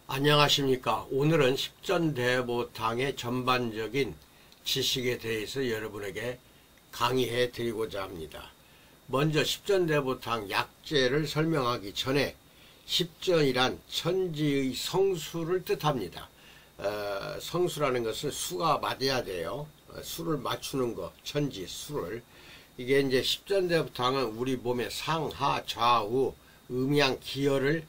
안녕하십니까. 오늘은 십전대보탕의 전반적인 지식에 대해서 여러분에게 강의해 드리고자 합니다. 먼저 십전대보탕 약재를 설명하기 전에 십전이란 천지의 성수를 뜻합니다. 성수라는 것은 수가 맞아야 돼요. 수를 맞추는 것, 천지 수를. 이게 이제 십전대보탕은 우리 몸의 상하 좌우 음양 기혈을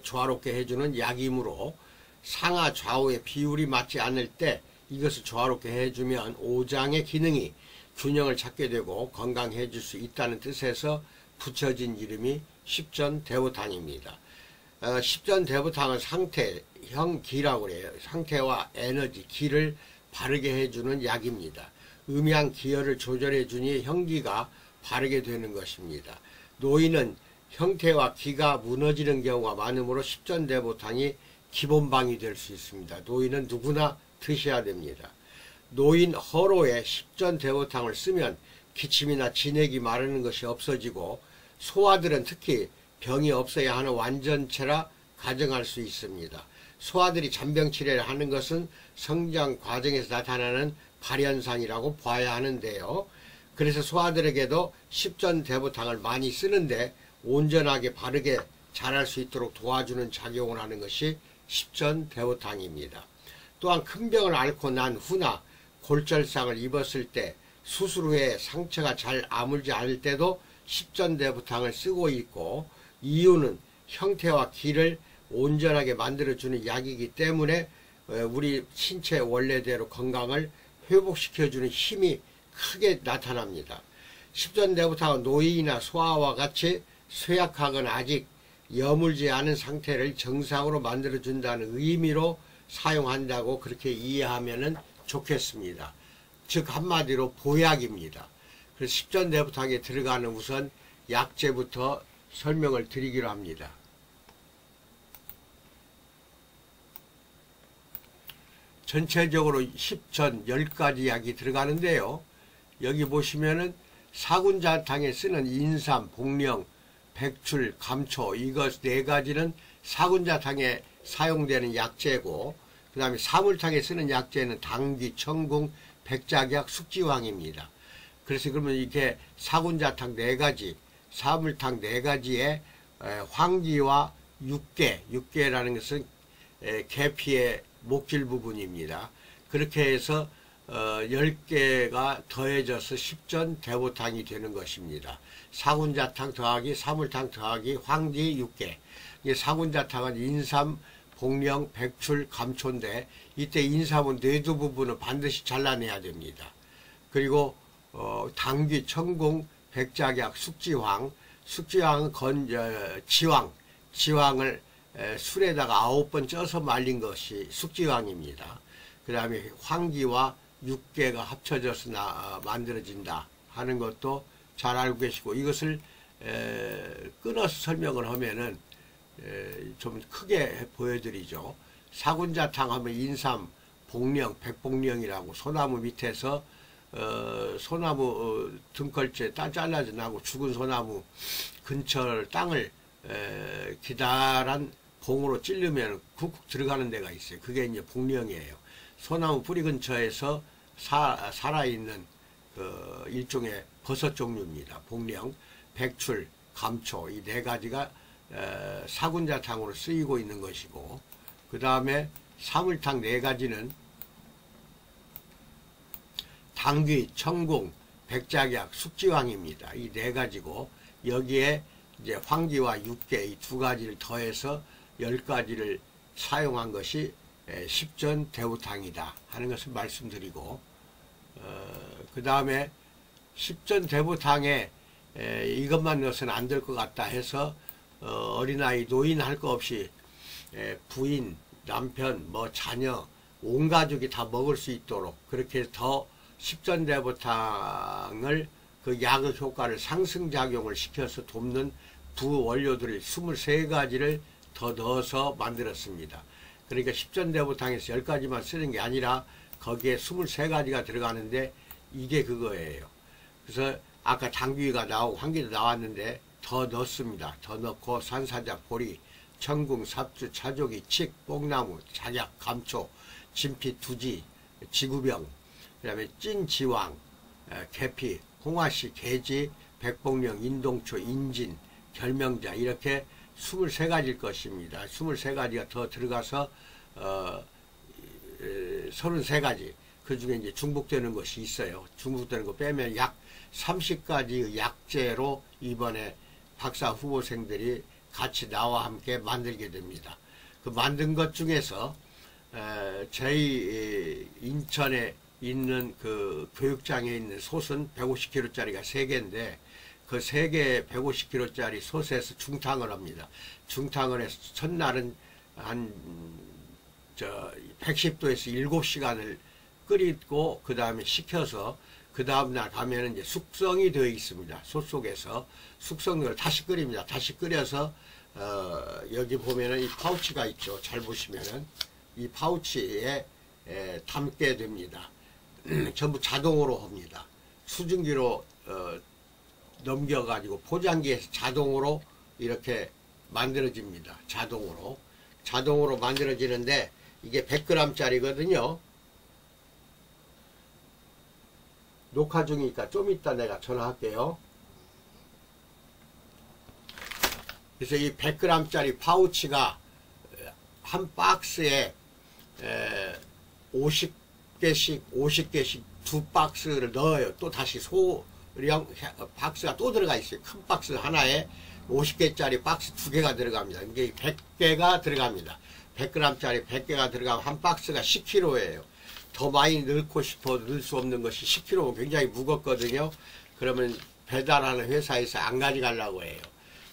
조화롭게 해주는 약이므로 상하 좌우의 비율이 맞지 않을 때 이것을 조화롭게 해주면 오장의 기능이 균형을 찾게 되고 건강해질 수 있다는 뜻에서 붙여진 이름이 십전대보탕입니다. 십전대보탕은 상태형 기라고 그래요. 상태와 에너지, 기를 바르게 해주는 약입니다. 음양 기혈을 조절해 주니 형기가 바르게 되는 것입니다. 노인은 형태와 기가 무너지는 경우가 많으므로 십전대보탕이 기본방이 될 수 있습니다. 노인은 누구나 드셔야 됩니다. 노인 허로에 십전대보탕을 쓰면 기침이나 진액이 마르는 것이 없어지고 소아들은 특히 병이 없어야 하는 완전체라 가정할 수 있습니다. 소아들이 잔병치레를 하는 것은 성장 과정에서 나타나는 발현상이라고 봐야 하는데요. 그래서 소아들에게도 십전대보탕을 많이 쓰는데 온전하게 바르게 자랄 수 있도록 도와주는 작용을 하는 것이 십전대보탕입니다. 또한 큰 병을 앓고 난 후나 골절상을 입었을 때 수술 후에 상처가 잘 아물지 않을 때도 십전대보탕을 쓰고 있고, 이유는 형태와 기를 온전하게 만들어주는 약이기 때문에 우리 신체 원래대로 건강을 회복시켜주는 힘이 크게 나타납니다. 십전대보탕은 노인이나 소아와 같이 쇠약하거나 아직 여물지 않은 상태를 정상으로 만들어준다는 의미로 사용한다고 그렇게 이해하면 좋겠습니다. 즉 한마디로 보약입니다. 그래서 십전대보탕에 들어가는 우선 약재부터 설명을 드리기로 합니다. 전체적으로 십전 10가지 약이 들어가는데요. 여기 보시면은 사군자탕에 쓰는 인삼, 복령, 백출, 감초, 이것 4가지는 사군자탕에 사용되는 약재고, 그 다음에 사물탕에 쓰는 약재는 당귀, 청궁, 백작약, 숙지황입니다. 그래서 그러면 이렇게 사군자탕 4가지, 사물탕 4가지에 황기와 육개라는 것은 계피의 목질 부분입니다. 그렇게 해서 10개가 더해져서 십전대보탕이 되는 것입니다. 사군자탕 더하기 사물탕 더하기 황기 6개. 사군자탕은 인삼, 복령, 백출, 감초인데 이때 인삼은 뇌두 부분은 반드시 잘라내야 됩니다. 그리고 당귀, 청궁, 백작약, 숙지황. 숙지황은 지황을 술에다가 9번 쪄서 말린 것이 숙지황입니다. 그 다음에 황기와 육개가 합쳐져서 만들어진다 하는 것도 잘 알고 계시고, 이것을 끊어서 설명을 하면은 좀 크게 보여드리죠. 사군자탕 하면 인삼, 복령, 백복령이라고 소나무 밑에서 소나무 등걸째 잘라져 나고 죽은 소나무 근처 땅을 기다란 봉으로 찌르면 쿡쿡 들어가는 데가 있어요. 그게 이제 복령이에요. 소나무 뿌리 근처에서 살아있는 그 일종의 버섯 종류입니다. 복령, 백출, 감초 이 4가지가 사군자탕으로 쓰이고 있는 것이고, 그 다음에 사물탕 4가지는 당귀, 청궁, 백작약, 숙지황입니다. 이 4가지고 여기에 이제 황기와 육개 이 2가지를 더해서 10가지를 사용한 것이 십전대보탕이다 하는 것을 말씀드리고, 그 다음에 십전대보탕에 이것만 넣어서는 안 될 것 같다 해서 어린아이, 노인 할 거 없이 부인, 남편, 자녀, 온 가족이 다 먹을 수 있도록 그렇게 더 십전대보탕을 그 약의 효과를 상승작용을 시켜서 돕는 부원료들을 23가지를 더 넣어서 만들었습니다. 그러니까 십전대보탕에서 10가지만 쓰는 게 아니라 거기에 23가지가 들어가는데 이게 그거예요. 그래서 아까 당귀가 나오고 황기도 나왔는데 더 넣습니다. 더 넣고 산사자, 보리, 청궁, 삽주, 차조기, 칡, 뽕나무, 작약, 감초, 진피, 두지, 지구병, 그 다음에 찐지왕, 계피, 홍화씨, 계지, 백봉령, 인동초, 인진, 결명자, 이렇게 23가지일 것입니다. 23가지가 더 들어가서 33가지. 그 중에 이제 중복되는 것이 있어요. 중복되는 거 빼면 약 30가지의 약재로 이번에 박사 후보생들이 같이 나와 함께 만들게 됩니다. 그 만든 것 중에서 저희 인천에 있는 그 교육장에 있는 솥은 150kg짜리가 3개인데 그 3개 150kg짜리 솥에서 중탕을 합니다. 중탕을 해서 첫날은 한 110도에서 7시간을 끓이고 그 다음에 식혀서 그 다음날 가면은 이제 숙성이 되어 있습니다. 솥 속에서 숙성을 다시 끓입니다. 다시 끓여서 여기 보면은 이 파우치가 있죠. 잘 보시면은 이 파우치에 담게 됩니다. 전부 자동으로 합니다. 수증기로 넘겨가지고 포장기에서 자동으로 이렇게 만들어집니다. 자동으로 만들어지는데 이게 100g짜리거든요. 녹화 중이니까 좀 이따 내가 전화할게요. 그래서 이 100g짜리 파우치가 한 박스에 50개씩 두 박스를 넣어요. 또 다시 소량 박스가 또 들어가 있어요. 큰 박스 하나에 50개짜리 박스 2개가 들어갑니다. 이게 100개가 들어갑니다. 100g짜리 100개가 들어가면 한 박스가 10kg예요. 더 많이 넣고 싶어 넣을 수 없는 것이 10kg면 굉장히 무겁거든요. 그러면 배달하는 회사에서 안 가져가려고 해요.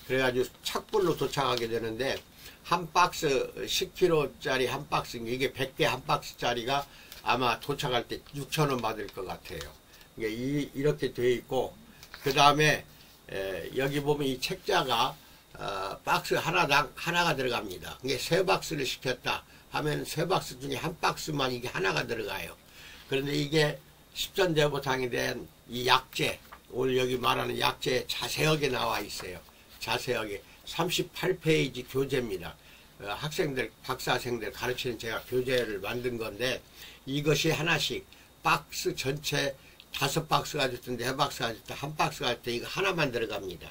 그래가지고 착불로 도착하게 되는데 한 박스 10kg짜리 한 박스, 이게 100개 한 박스짜리가 아마 도착할 때 6,000원 받을 것 같아요. 이렇게 되어 있고, 그 다음에 여기 보면 이 책자가 박스 하나당 하나가 들어갑니다. 이게 3박스를 시켰다 하면 3박스 중에 한 박스만 이게 하나가 들어가요. 그런데 이게 십전대보탕에 대한 이 약재, 오늘 여기 말하는 약재 자세하게 나와 있어요. 자세하게 38페이지 교재입니다. 학생들, 박사생들 가르치는 제가 교재를 만든 건데 이것이 하나씩 박스 전체 5박스가 됐든 4박스가 됐든 한 박스가 됐든 이거 하나만 들어갑니다.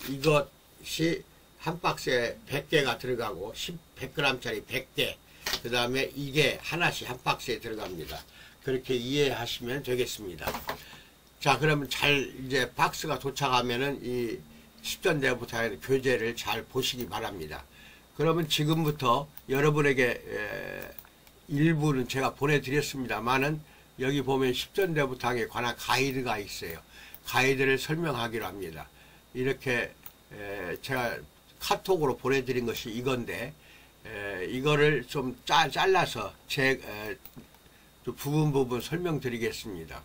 이것이 한 박스에 100개가 들어가고 100g짜리 100개, 그 다음에 이게 하나씩 한 박스에 들어갑니다. 그렇게 이해하시면 되겠습니다. 자, 그러면 이제 박스가 도착하면은 이 십전대부터 교재를 잘 보시기 바랍니다. 그러면 지금부터 여러분에게 일부는 제가 보내드렸습니다만은 여기 보면 십전대부탕에 관한 가이드가 있어요. 가이드를 설명하기로 합니다. 이렇게 제가 카톡으로 보내드린 것이 이건데 이거를 좀 잘라서 부분 설명드리겠습니다.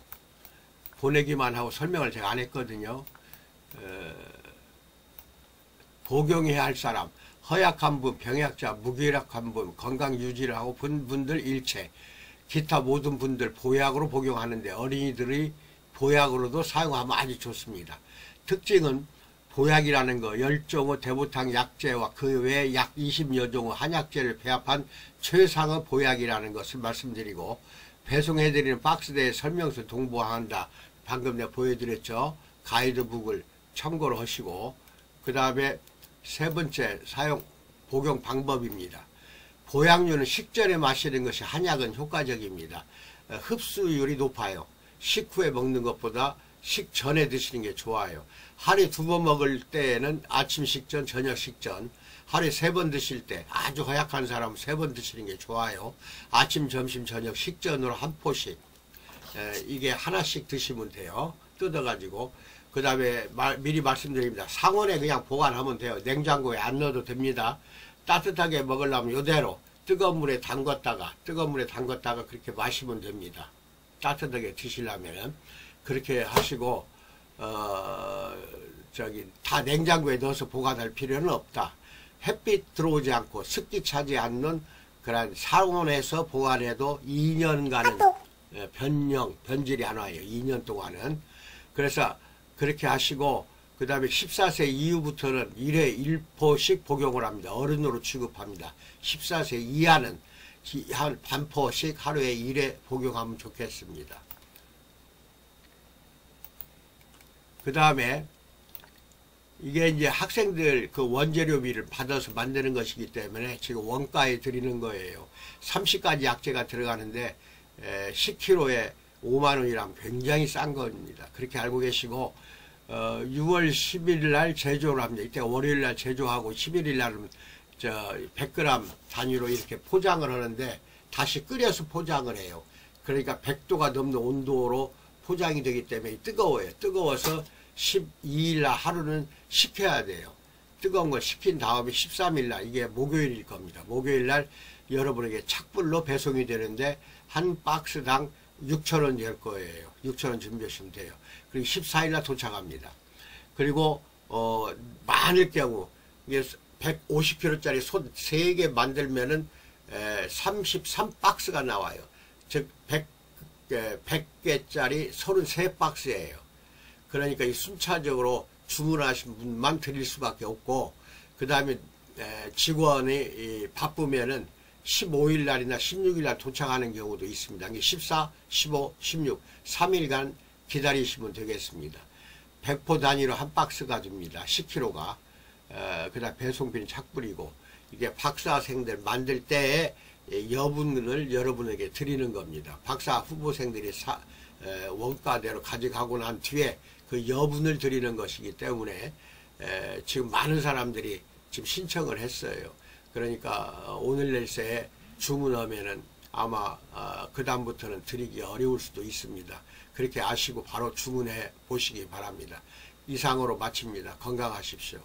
보내기만 하고 설명을 제가 안 했거든요. 복용해야 할 사람, 허약한 분, 병약자, 무기력한 분, 건강 유지를 하고 분들 일체, 기타 모든 분들 보약으로 복용하는데 어린이들이 보약으로도 사용하면 아주 좋습니다. 특징은 보약이라는 거 10종의 대보탕 약재와 그 외에 약 20여 종의 한약재를 배합한 최상의 보약이라는 것을 말씀드리고, 배송해드리는 박스대에 설명서 동봉한다. 방금 내가 보여드렸죠. 가이드북을 참고로 하시고, 그 다음에 세 번째 복용 방법입니다. 보약류는 식전에 마시는 것이 한약은 효과적입니다. 흡수율이 높아요. 식후에 먹는 것보다 식전에 드시는 게 좋아요. 하루에 2번 먹을 때에는 아침 식전, 저녁 식전, 하루에 3번 드실 때, 아주 허약한 사람은 3번 드시는 게 좋아요. 아침, 점심, 저녁 식전으로 한 포씩, 이게 하나씩 드시면 돼요. 뜯어가지고. 그 다음에 미리 말씀드립니다. 상온에 그냥 보관하면 돼요. 냉장고에 안 넣어도 됩니다. 따뜻하게 먹으려면 이대로 뜨거운 물에 담갔다가 그렇게 마시면 됩니다. 따뜻하게 드시려면 그렇게 하시고, 다 냉장고에 넣어서 보관할 필요는 없다. 햇빛 들어오지 않고 습기 차지 않는 그런 상온에서 보관해도 2년간은 변질이 안 와요. 2년 동안은. 그래서 그렇게 하시고, 그 다음에 14세 이후부터는 1회 1포씩 복용을 합니다. 어른으로 취급합니다. 14세 이하는 한 반포씩 하루에 1회 복용하면 좋겠습니다. 그 다음에 이게 이제 학생들 그 원재료비를 받아서 만드는 것이기 때문에 지금 원가에 드리는 거예요. 30가지 약재가 들어가는데 10kg에 5만원이라면 굉장히 싼 겁니다. 그렇게 알고 계시고 6월 10일 날 제조를 합니다. 이때 월요일 날 제조하고 11일 날은 100g 단위로 이렇게 포장을 하는데 다시 끓여서 포장을 해요. 그러니까 100도가 넘는 온도로 포장이 되기 때문에 뜨거워요. 뜨거워서 12일 날 하루는 식혀야 돼요. 뜨거운 걸 식힌 다음에 13일 날, 이게 목요일일 겁니다. 목요일 날 여러분에게 착불로 배송이 되는데 한 박스당 6,000원 될 거예요. 6,000원 준비하시면 돼요. 그리고 14일 날 도착합니다. 그리고 많을 경우 이게 150kg짜리 손 3개 만들면은 33박스가 나와요. 즉 100개짜리 33박스예요. 그러니까 이 순차적으로 주문하신 분만 드릴 수밖에 없고, 그 다음에 직원이 바쁘면은 15일 날이나 16일 날 도착하는 경우도 있습니다. 14, 15, 16, 3일간 기다리시면 되겠습니다. 100포 단위로 한 박스가 줍니다. 10kg가. 그 다음 배송비는 착불이고, 이게 박사생들 만들 때에 여분을 여러분에게 드리는 겁니다. 박사 후보생들이 원가대로 가져가고 난 뒤에 그 여분을 드리는 것이기 때문에 지금 많은 사람들이 지금 신청을 했어요. 그러니까 오늘 내일 새에 주문하면은 아마 그 다음부터는 드리기 어려울 수도 있습니다. 그렇게 아시고 바로 주문해 보시기 바랍니다. 이상으로 마칩니다. 건강하십시오.